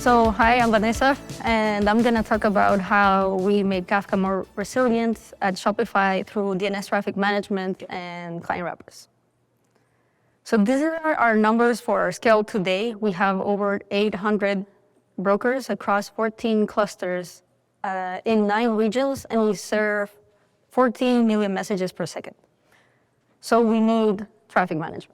So hi, I'm Vanessa, and I'm going to talk about how we made Kafka more resilient at Shopify through DNS traffic management and client wrappers. So these are our numbers for our scale today. We have over 800 brokers across 14 clusters in 9 regions, and we serve 14 million messages per second. So we need traffic management.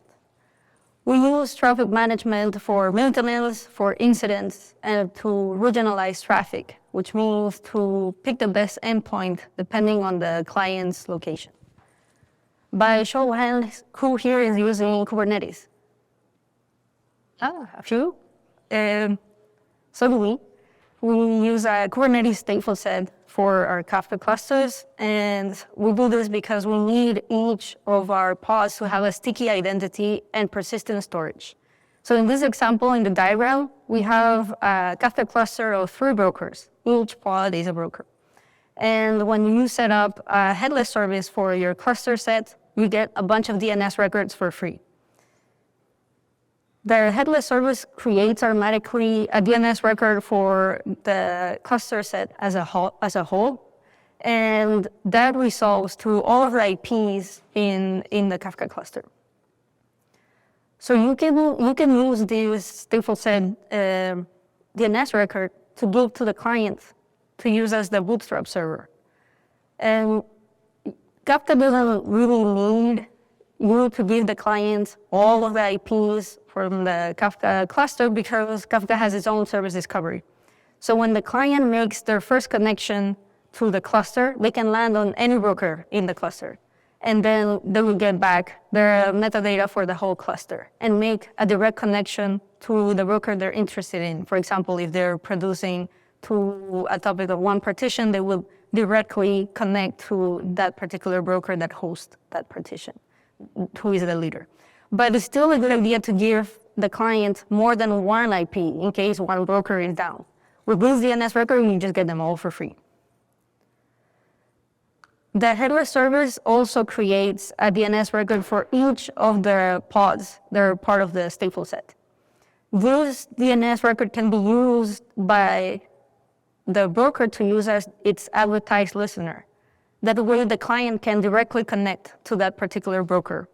We use traffic management for maintenance, for incidents, and to regionalize traffic, which means to pick the best endpoint depending on the client's location. By show of hands, who here is using Kubernetes? A few. So do we. We use a Kubernetes stateful set for our Kafka clusters, and we do this because we need each of our pods to have a sticky identity and persistent storage. So in this example, in the diagram, we have a Kafka cluster of 3 brokers. Each pod is a broker. And when you set up a headless service for your cluster set, you get a bunch of DNS records for free. The headless service creates automatically a DNS record for the cluster set as a whole, and that resolves to all of the IPs in the Kafka cluster. So you can use this stateful set DNS record to give to the client to use as the bootstrap server. And Kafka doesn't really need you to give the client all of the IPs from the Kafka cluster because Kafka has its own service discovery. So when the client makes their first connection to the cluster, they can land on any broker in the cluster. And then they will get back their metadata for the whole cluster and make a direct connection to the broker they're interested in. For example, if they're producing to a topic of one partition, they will directly connect to that particular broker that hosts that partition, who is the leader. But it's still a good idea to give the client more than one IP in case one broker is down. With this DNS record, you just get them all for free. The headless service also creates a DNS record for each of the pods that are part of the stateful set. This DNS record can be used by the broker to use as its advertised listener. That way the client can directly connect to that particular broker.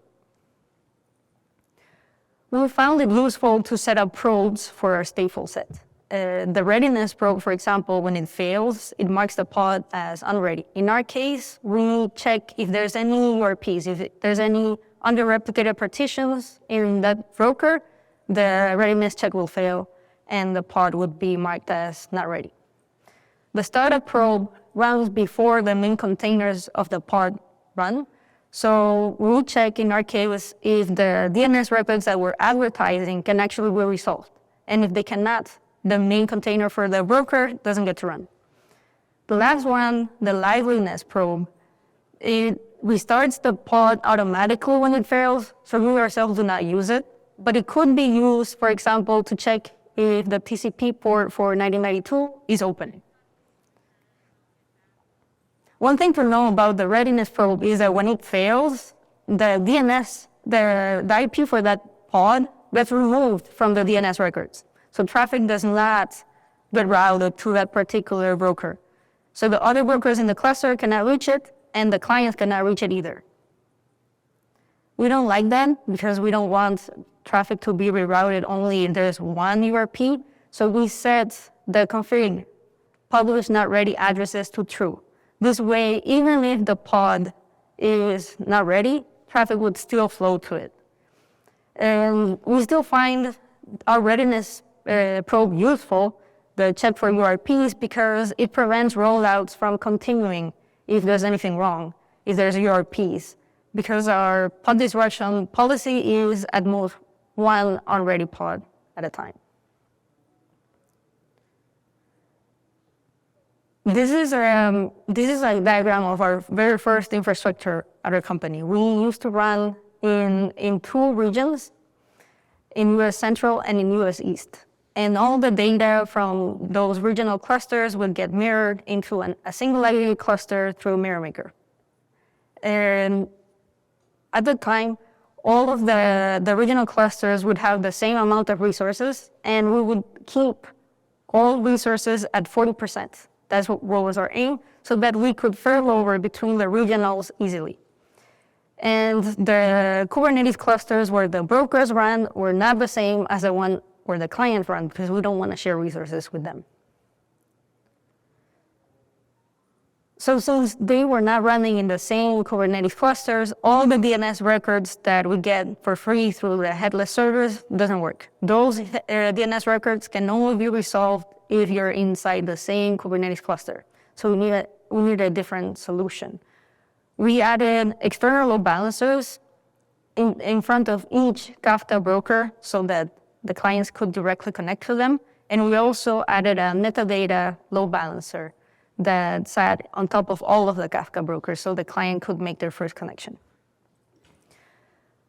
We found it useful to set up probes for our stateful set. The readiness probe, for example, when it fails, it marks the pod as unready. In our case, we check if there's any URPs, if there's any under-replicated partitions in that broker, the readiness check will fail and the pod would be marked as not ready. The startup probe runs before the main containers of the pod run. So we'll check in our case if the DNS records that we're advertising can actually be resolved. And if they cannot, the main container for the broker doesn't get to run. The last one, the liveliness probe, it restarts the pod automatically when it fails, so we ourselves do not use it. But it could be used, for example, to check if the TCP port for 1992 is open. One thing to know about the readiness probe is that when it fails, the DNS, the IP for that pod gets removed from the DNS records. So traffic does not get routed to that particular broker. So the other brokers in the cluster cannot reach it, and the clients cannot reach it either. We don't like that because we don't want traffic to be rerouted only if there's one URP. So we set the config publish not ready addresses to true. This way, even if the pod is not ready, traffic would still flow to it. And we still find our readiness probe useful, the check for URPs, because it prevents rollouts from continuing if there's anything wrong, if there's URPs, because our pod disruption policy is at most one unready pod at a time. This is a diagram of our very first infrastructure at our company. We used to run in 2 regions, in US Central and in US East. And all the data from those regional clusters would get mirrored into a single identity cluster through Mirror Maker. And at the time, all of the regional clusters would have the same amount of resources, and we would keep all resources at 40%. That's what was our aim, so that we could failover between the regionals easily. And the Kubernetes clusters where the brokers run were not the same as the one where the client run, because we don't want to share resources with them. So since they were not running in the same Kubernetes clusters, all the DNS records that we get for free through the headless servers doesn't work. Those DNS records can only be resolved if you're inside the same Kubernetes cluster. So we need a different solution. We added external load balancers in front of each Kafka broker so that the clients could directly connect to them. And we also added a metadata load balancer that sat on top of all of the Kafka brokers so the client could make their first connection.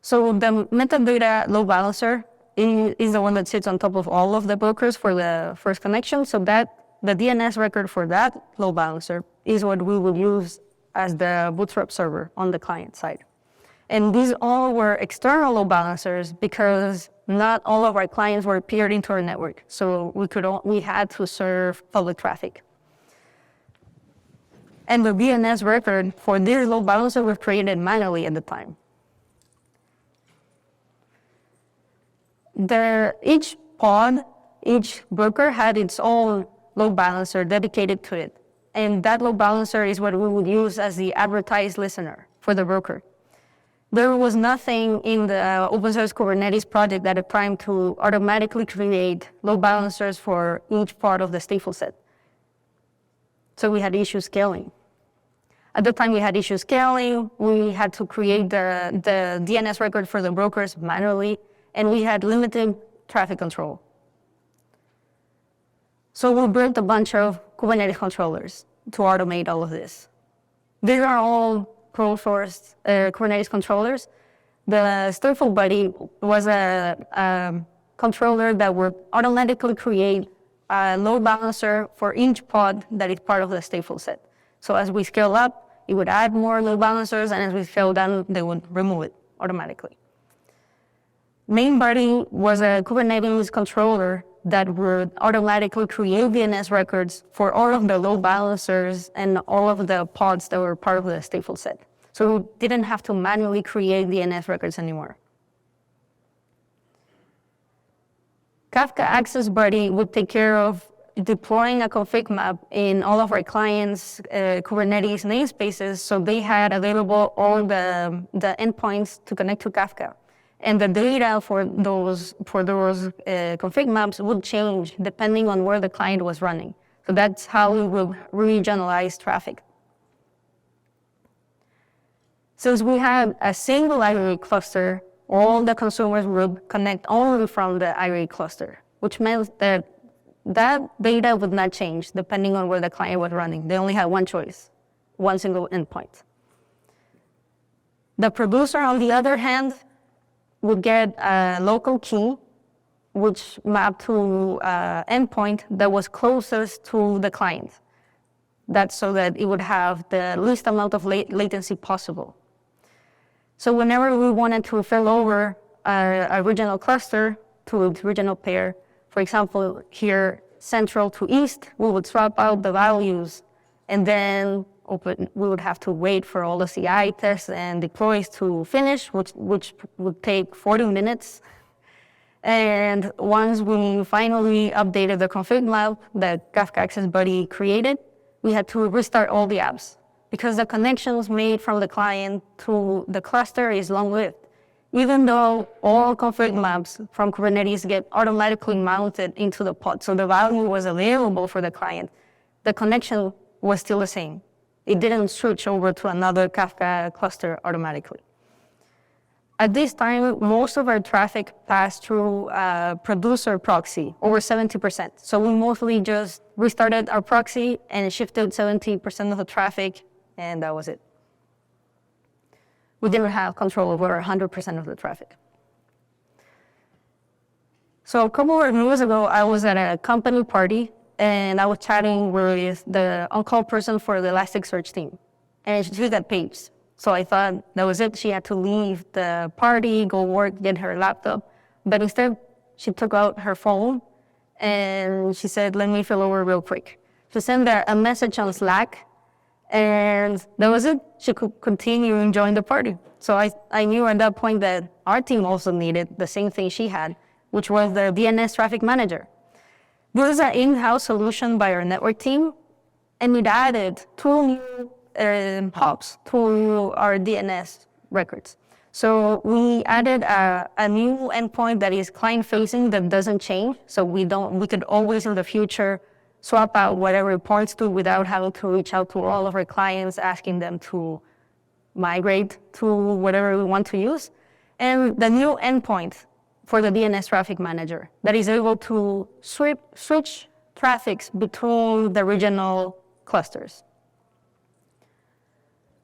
So the metadata load balancer is the one that sits on top of all of the brokers for the first connection, so that the DNS record for that load balancer is what we will use as the Bootstrap server on the client side. And these all were external load balancers because not all of our clients were peered into our network, so we had to serve public traffic. And the DNS record for this load balancer was created manually at the time. Each pod, each broker had its own load balancer dedicated to it. And that load balancer is what we would use as the advertised listener for the broker. There was nothing in the open source Kubernetes project at the time to automatically create load balancers for each part of the stateful set. So we had issues scaling. At the time we had issues scaling, we had to create the DNS record for the brokers manually, and we had limited traffic control. So we built a bunch of Kubernetes controllers to automate all of this. These are all closed source Kubernetes controllers. The stateful buddy was a controller that would automatically create a load balancer for each pod that is part of the stateful set. So as we scale up, it would add more load balancers, and as we scale down, they would remove it automatically. Main buddy was a Kubernetes controller that would automatically create DNS records for all of the load balancers and all of the pods that were part of the stateful set. So we didn't have to manually create DNS records anymore. Kafka Access Buddy would take care of deploying a config map in all of our clients' Kubernetes namespaces, so they had available all the endpoints to connect to Kafka. And the data for those config maps would change depending on where the client was running. So that's how we will regionalize traffic. Since we had a single IRE cluster, all the consumers would connect only from the IRE cluster, which meant that data would not change depending on where the client was running. They only had one choice, one single endpoint. The producer, on the other hand, would get a local key, which mapped to an endpoint that was closest to the client. That's so that it would have the least amount of latency possible. So whenever we wanted to fail over a regional cluster to its regional pair, for example, here, central to east, we would swap out the values, and then we would have to wait for all the CI tests and deploys to finish, which would take 40 minutes. And once we finally updated the config map that Kafka Access Buddy created, we had to restart all the apps because the connections made from the client to the cluster is long-lived. Even though all config maps from Kubernetes get automatically mounted into the pod, so the value was available for the client, the connection was still the same. It didn't switch over to another Kafka cluster automatically. At this time, most of our traffic passed through producer proxy, over 70%. So we mostly just restarted our proxy and shifted 70% of the traffic, and that was it. We didn't have control over 100% of the traffic. So a couple of years ago, I was at a company party, and I was chatting with the on-call person for the Elasticsearch team. And she got paged. So I thought that was it. She had to leave the party, go work, get her laptop. But instead, she took out her phone and she said, let me fill over real quick. She sent a message on Slack, and that was it. She could continue and join the party. So I knew at that point that our team also needed the same thing she had, which was the DNS traffic manager. This is an in-house solution by our network team, and it added 2 new hubs to our DNS records. So we added a new endpoint that is client-facing that doesn't change. So we could always in the future swap out whatever it points to without having to reach out to all of our clients, asking them to migrate to whatever we want to use. And the new endpoint for the DNS traffic manager that is able to switch traffics between the regional clusters.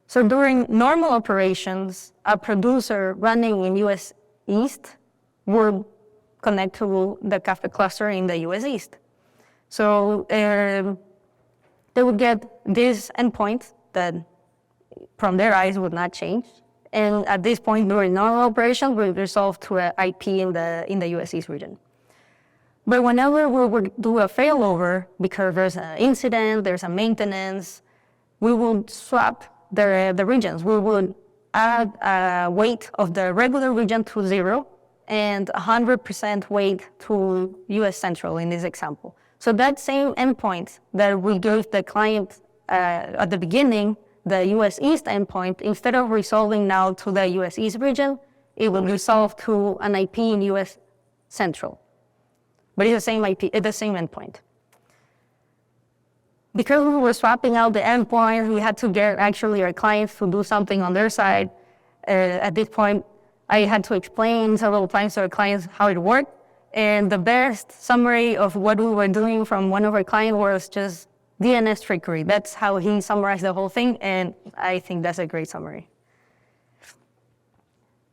So during normal operations, a producer running in US East would connect to the Kafka cluster in the US East. So they would get this endpoint that from their eyes would not change. And at this point, during normal operations, we resolve to an IP in the US East region. But whenever we would do a failover, because there's an incident, there's a maintenance, we would swap the regions. We would add a weight of the regular region to 0 and 100% weight to US Central in this example. So that same endpoint that we gave the client at the beginning, the US East endpoint, instead of resolving now to the US East region, it will resolve to an IP in US Central. But it's the same IP, it's the same endpoint. Because we were swapping out the endpoint, we had to get actually our clients to do something on their side. At this point, I had to explain several times to our clients how it worked. And the best summary of what we were doing from one of our clients was just DNS trickery. That's how he summarized the whole thing, and I think that's a great summary.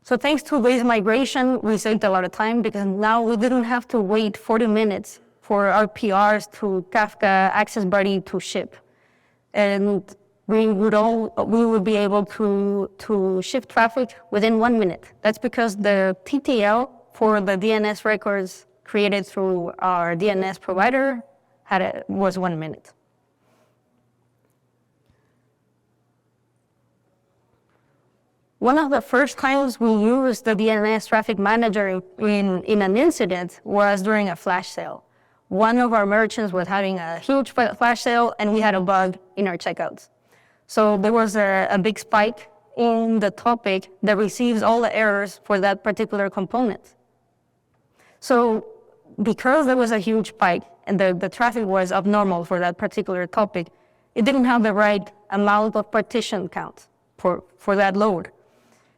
So thanks to this migration, we saved a lot of time because now we didn't have to wait 40 minutes for our PRs to Kafka Access Buddy to ship. And we would be able to shift traffic within 1 minute. That's because the TTL for the DNS records created through our DNS provider was 1 minute. One of the first times we used the DNS traffic manager in an incident was during a flash sale. One of our merchants was having a huge flash sale and we had a bug in our checkouts. So there was a big spike in the topic that receives all the errors for that particular component. So because there was a huge spike and the traffic was abnormal for that particular topic, it didn't have the right amount of partition count for that load.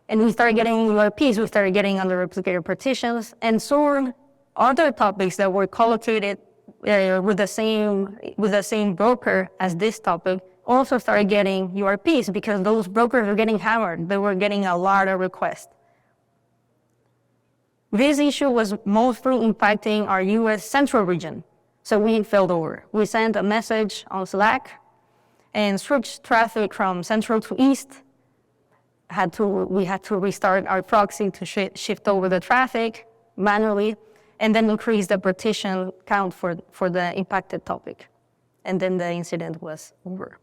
And we started getting URPs, we started getting under-replicated partitions, and soon other topics that were collocated with the same broker as this topic also started getting URPs because those brokers were getting hammered. They were getting a lot of requests. This issue was mostly impacting our US Central region, so we failed over. We sent a message on Slack and switched traffic from Central to East. We had to restart our proxy to shift over the traffic manually, and then increase the partition count for the impacted topic. And then the incident was over.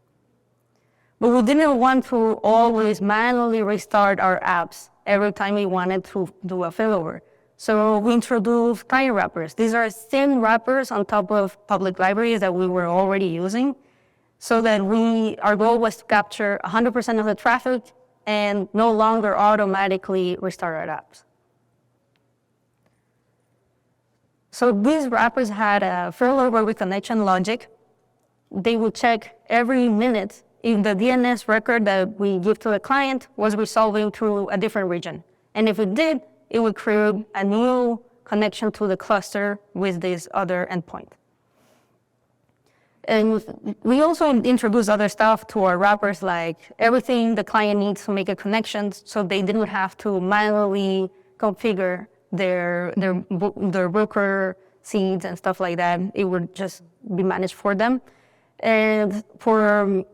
But we didn't want to always manually restart our apps every time we wanted to do a failover. So we introduced client wrappers. These are thin wrappers on top of public libraries that we were already using, so that our goal was to capture 100% of the traffic and no longer automatically restart our apps. So these wrappers had a failover reconnection logic. They would check every minute if the DNS record that we give to the client was resolving to a different region. And if it did, it would create a new connection to the cluster with this other endpoint. And we also introduced other stuff to our wrappers, like everything the client needs to make a connection, so they didn't have to manually configure their broker seeds and stuff like that. It would just be managed for them. And for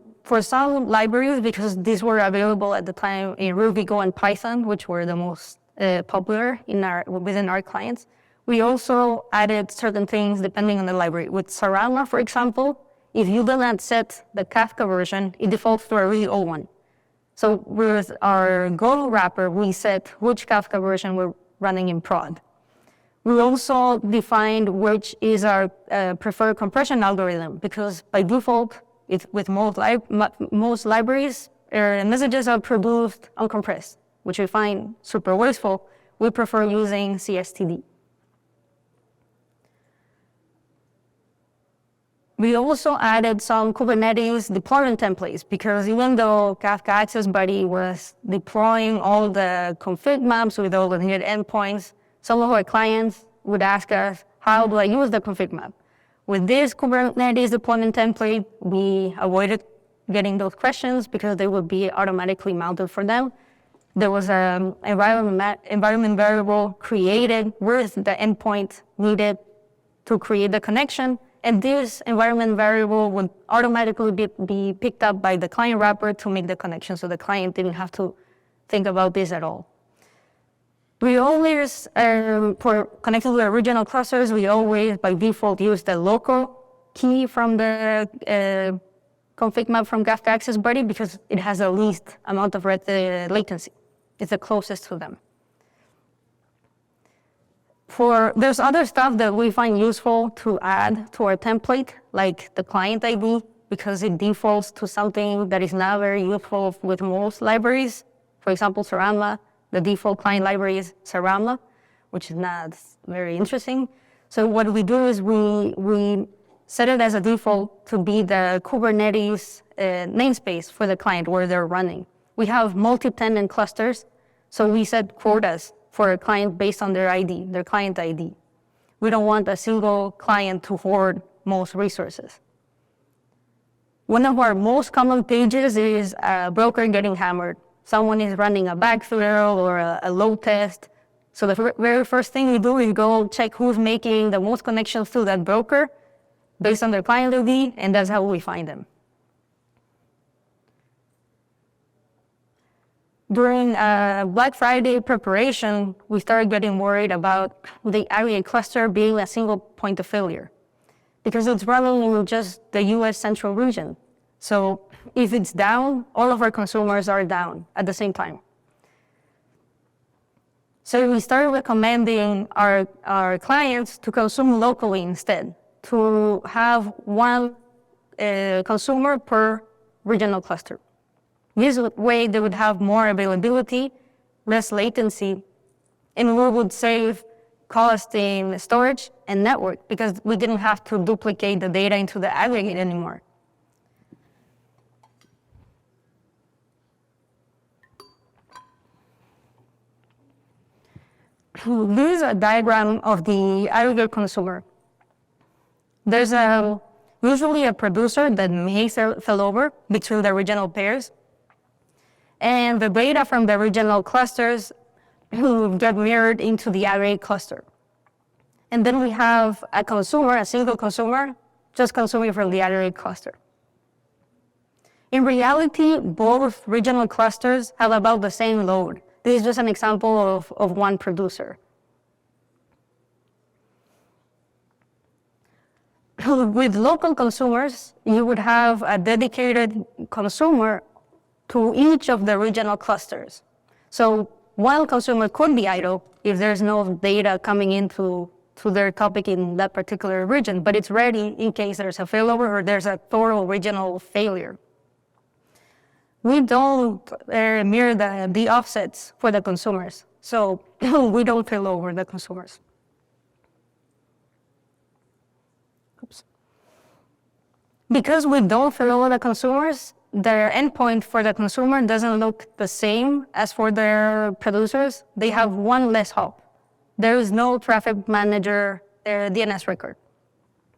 some libraries, because these were available at the time in Ruby, Go, and Python, which were the most popular within our clients, We also added certain things depending on the library. With Sarama, for example, if you do not set the Kafka version, it defaults to a really old one. So with our Go wrapper, we set which Kafka version we're running in prod. We also defined which is our preferred compression algorithm, because by default, with most libraries, messages are produced uncompressed, which we find super wasteful. We prefer using CSTD. We also added some Kubernetes deployment templates, because even though Kafka Access Buddy was deploying all the config maps with all the needed endpoints, some of our clients would ask us, how do I use the config map? With this Kubernetes deployment template, we avoided getting those questions because they would be automatically mounted for them. There was an environment variable created with the endpoint needed to create the connection. And this environment variable would automatically be picked up by the client wrapper to make the connection, so the client didn't have to think about this at all. We always, for connecting to the original clusters, we always, by default, use the local key from the config map from Kafka Access Buddy, because it has the least amount of latency. It's the closest to them. There's other stuff that we find useful to add to our template, like the client ID, because it defaults to something that is not very useful with most libraries. For example, Sarama, the default client library is Sarama, which is not very interesting. So what we do is we set it as a default to be the Kubernetes namespace for the client where they're running. We have multi-tenant clusters, so we set quotas for a client based on their ID, their client ID. We don't want a single client to hoard most resources. One of our most common pages is a broker getting hammered. Someone is running a backfill or a load test. So the very first thing we do is go check who's making the most connections to that broker based on their client ID, and that's how we find them. During Black Friday preparation, we started getting worried about the aggregate cluster being a single point of failure, because it's running in just the US central region. So if it's down, all of our consumers are down at the same time. So we started recommending our clients to consume locally instead, to have one consumer per regional cluster. This way they would have more availability, less latency, and we would save cost in storage and network, because we didn't have to duplicate the data into the aggregate anymore. This is a diagram of the aggregate consumer. There's usually a producer that makes a failover between the regional pairs, and the data from the regional clusters get mirrored into the aggregate cluster. And then we have a consumer, a single consumer, just consuming from the aggregate cluster. In reality, both regional clusters have about the same load. This is just an example of one producer. With local consumers, you would have a dedicated consumer to each of the regional clusters. So one consumer could be idle if there's no data coming into their topic in that particular region, but it's ready in case there's a failover or there's a total regional failure. We don't mirror the offsets for the consumers, so we don't fail over the consumers. Oops. Because we don't fail over the consumers, their endpoint for the consumer doesn't look the same as for their producers. They have one less hop. There is no traffic manager DNS record.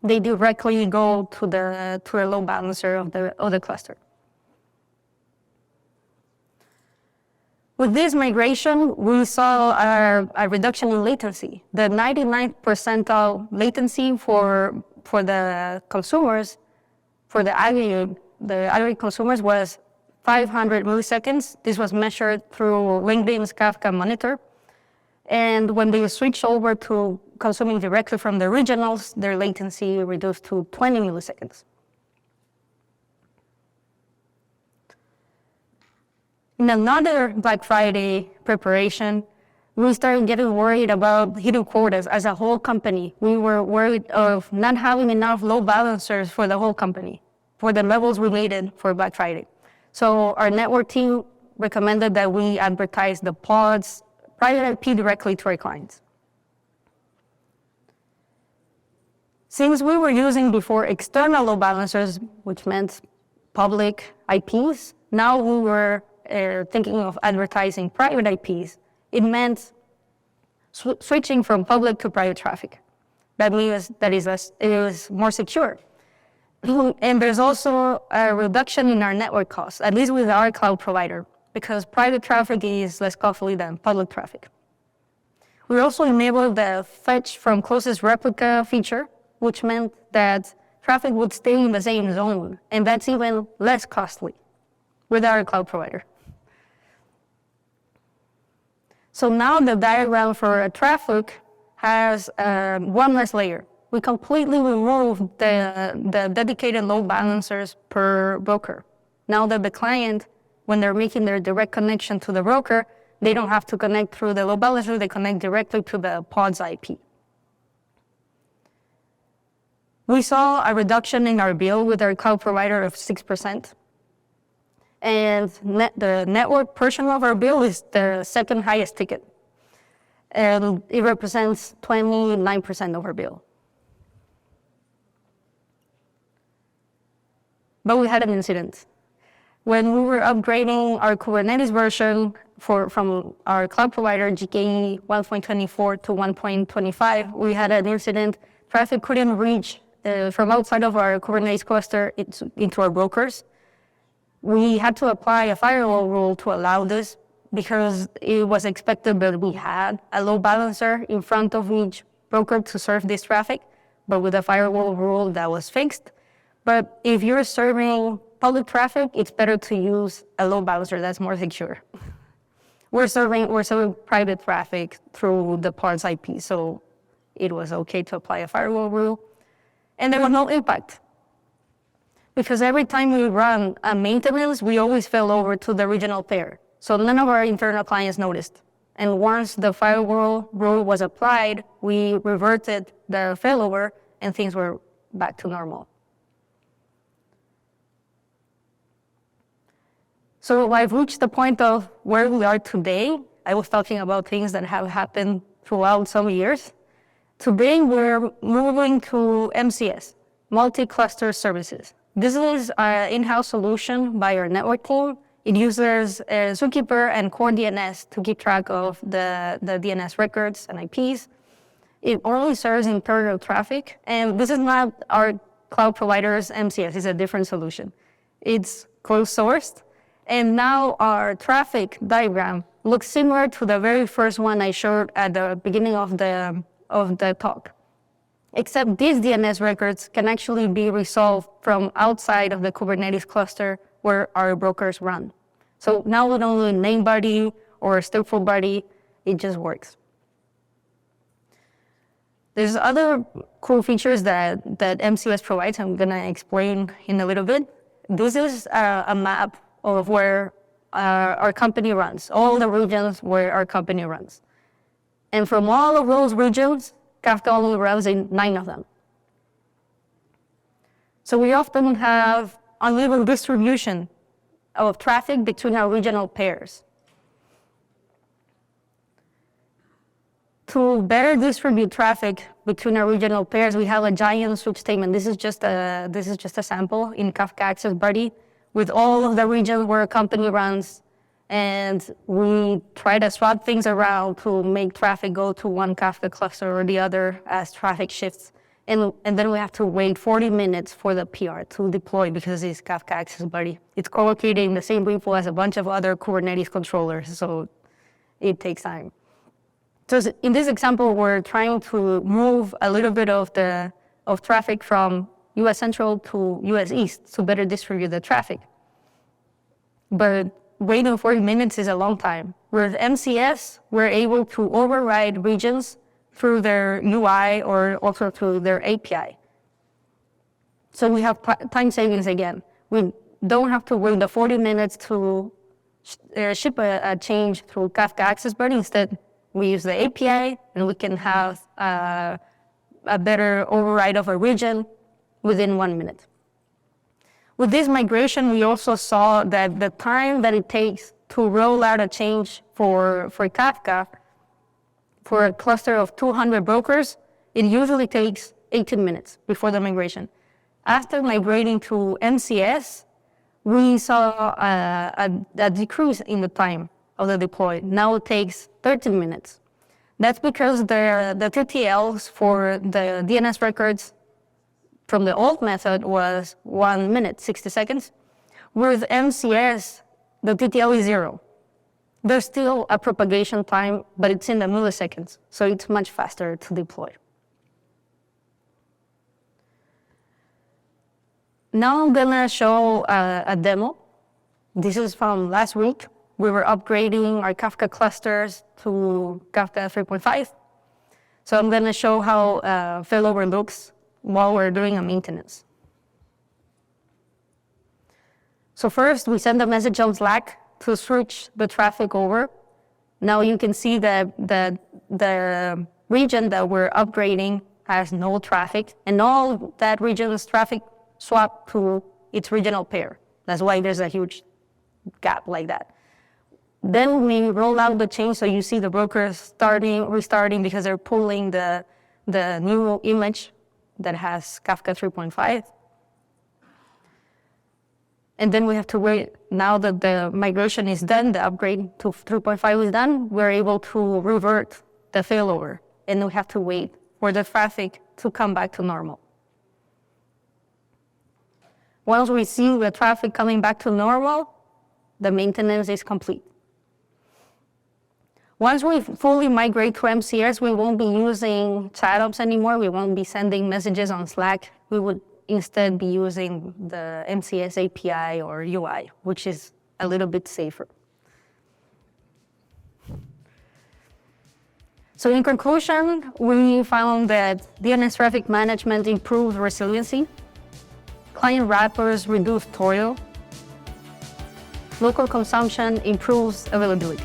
They directly go to the load balancer of the cluster. With this migration, we saw a reduction in latency. The 99th percentile latency for the consumers, for the aggregate consumers, was 500 milliseconds. This was measured through LinkedIn's Kafka monitor. And when they switched over to consuming directly from the regionals, their latency reduced to 20 milliseconds. In another Black Friday preparation, we started getting worried about hidden quotas as a whole company. We were worried of not having enough load balancers for the whole company, for the levels we needed for Black Friday. So our network team recommended that we advertise the pods private IP directly to our clients. Since we were using before external load balancers, which meant public IPs, now we were thinking of advertising private IPs. It meant switching from public to private traffic. That means that it was more secure. And there's also a reduction in our network costs, at least with our cloud provider, because private traffic is less costly than public traffic. We also enabled the fetch from closest replica feature, which meant that traffic would stay in the same zone, and that's even less costly with our cloud provider. So now the diagram for traffic has one less layer. We completely removed the dedicated load balancers per broker. Now that the client, when they're making their direct connection to the broker, they don't have to connect through the load balancer, they connect directly to the pod's IP. We saw a reduction in our bill with our cloud provider of 6%. And the network portion of our bill is the second highest ticket. And it represents 29% of our bill. But we had an incident. When we were upgrading our Kubernetes version from our cloud provider, GKE 1.24 to 1.25, we had an incident. Traffic couldn't reach from outside of our Kubernetes cluster into our brokers. We had to apply a firewall rule to allow this because it was expected that we had a load balancer in front of each broker to serve this traffic, but with a firewall rule that was fixed. But if you're serving public traffic, it's better to use a load balancer that's more secure. We're serving private traffic through the pod's IP, so it was okay to apply a firewall rule. And there was no impact. Because every time we run a maintenance, we always fell over to the regional pair. So none of our internal clients noticed. And once the firewall rule was applied, we reverted the failover and things were back to normal. So I've reached the point of where we are today. I was talking about things that have happened throughout some years. Today, we're moving to MCS, multi-cluster services. This is an in-house solution by our network team. It uses Zookeeper and core DNS to keep track of the DNS records and IPs. It only serves internal traffic, and this is not our cloud provider's MCS, it's a different solution. It's closed sourced, and now our traffic diagram looks similar to the very first one I showed at the beginning of the talk. Except these DNS records can actually be resolved from outside of the Kubernetes cluster where our brokers run. So now we don't need name body or stateful body, it just works. There's other cool features that MCS provides I'm gonna explain in a little bit. This is a map of where our company runs, all the regions where our company runs. And from all of those regions, Kafka only runs in 9 of them. So we often have uneven distribution of traffic between our regional pairs. To better distribute traffic between our regional pairs, we have a giant switch statement. This is just a sample in Kafka Access Buddy with all of the regions where a company runs. And we try to swap things around to make traffic go to one Kafka cluster or the other as traffic shifts. And then we have to wait 40 minutes for the PR to deploy because it's Kafka Access Buddy. It's co-located in the same repo as a bunch of other Kubernetes controllers, so it takes time. So in this example, we're trying to move a little bit of traffic from US Central to US East to better distribute the traffic. But waiting 40 minutes is a long time. With MCS, we're able to override regions through their UI or also through their API. So we have time savings again. We don't have to wait the 40 minutes to ship a change through Kafka Access, but instead we use the API and we can have a better override of a region within 1 minute. With this migration, we also saw that the time that it takes to roll out a change for Kafka, for a cluster of 200 brokers, it usually takes 18 minutes before the migration. After migrating to MCS, we saw a decrease in the time of the deploy. Now it takes 13 minutes. That's because the TTLs for the DNS records from the old method was 1 minute, 60 seconds. With MCS, the TTL is 0. There's still a propagation time, but it's in the milliseconds, so it's much faster to deploy. Now I'm gonna show a demo. This is from last week. We were upgrading our Kafka clusters to Kafka 3.5. So I'm gonna show how failover looks while we're doing a maintenance. So first, we send a message on Slack to switch the traffic over. Now you can see that the region that we're upgrading has no traffic, and all that region's traffic swapped to its regional pair. That's why there's a huge gap like that. Then we roll out the change, so you see the brokers restarting because they're pulling the new image that has Kafka 3.5. And then we have to wait. Now that the migration is done, the upgrade to 3.5 is done, we're able to revert the failover. And we have to wait for the traffic to come back to normal. Once we see the traffic coming back to normal, the maintenance is complete. Once we fully migrate to MCS, we won't be using chat-ups anymore. We won't be sending messages on Slack. We would instead be using the MCS API or UI, which is a little bit safer. So in conclusion, we found that DNS traffic management improves resiliency, client wrappers reduce toil, local consumption improves availability.